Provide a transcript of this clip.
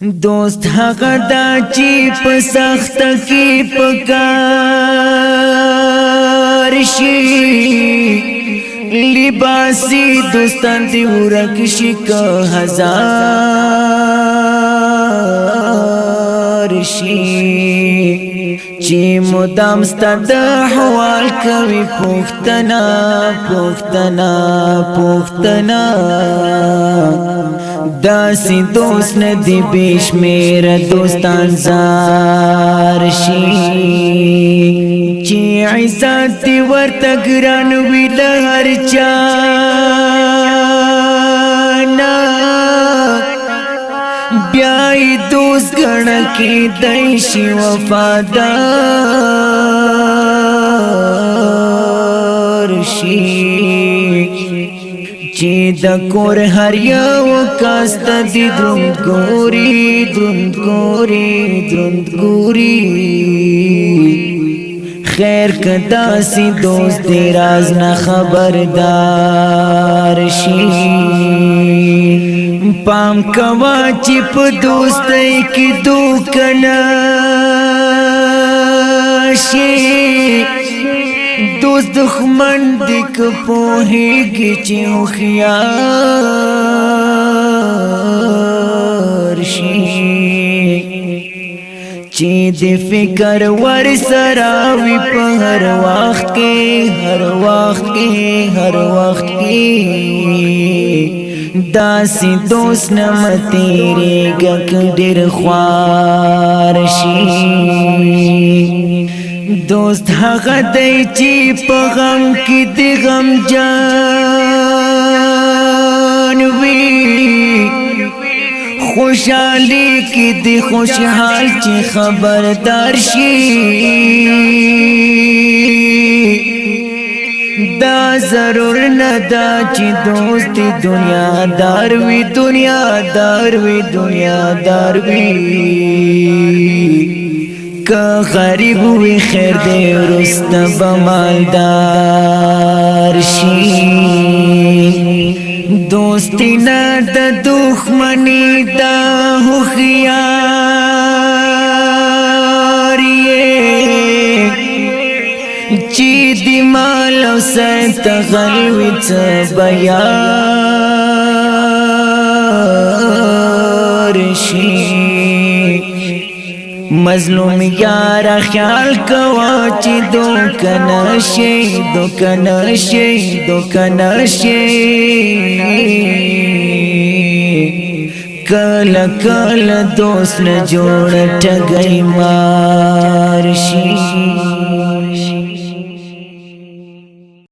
دوست هغه دا چې په سخت کې پکار شي لباسي دوستان دی ورک شي که هزار شي چې مدام ستاد حوال کوي پوښتنه پوښتنه پوښتنه داسې دوست ندی بشمیر دوستان زار شي چې عزت ورته ګران وي له هر چا نه بیا یې دوست ګڼه کېدی شي وفادار شي چې د کور هر یو کس ته دی دروند ګوري دروند ګوري دروند ګوري خیر که داسې دوست دی راز نه خبردار شي پام کوا چې په دوستۍ کې دوکه نه شي دوست دښمن دی که پوهېږي چې هوښیار شي چې د فکر ور سره وي په هر وخت کې هر وخت کې هر وخت کې داسې دوست نه مه تېرېږه که ډېر خوار شي دوست هغه دی چې په غم کې د غمجان وي خوشحالي کې د خوشحال چې خبردار شي دا ضرور نه دا چې دوست دنیا دار وي دنیا دار وي دنیا دار وي که غریب وی خیر دی رسته بمالدار شي دوستی نه د دښمنی دا هوښیار یې چې د مال او سر تغلوي څه بیار شي مظلوم یارا خیال کوا چې دوکه نشي دوکه نشي دوکه نشي کله کله دوست نه جوړ ټګي مار شي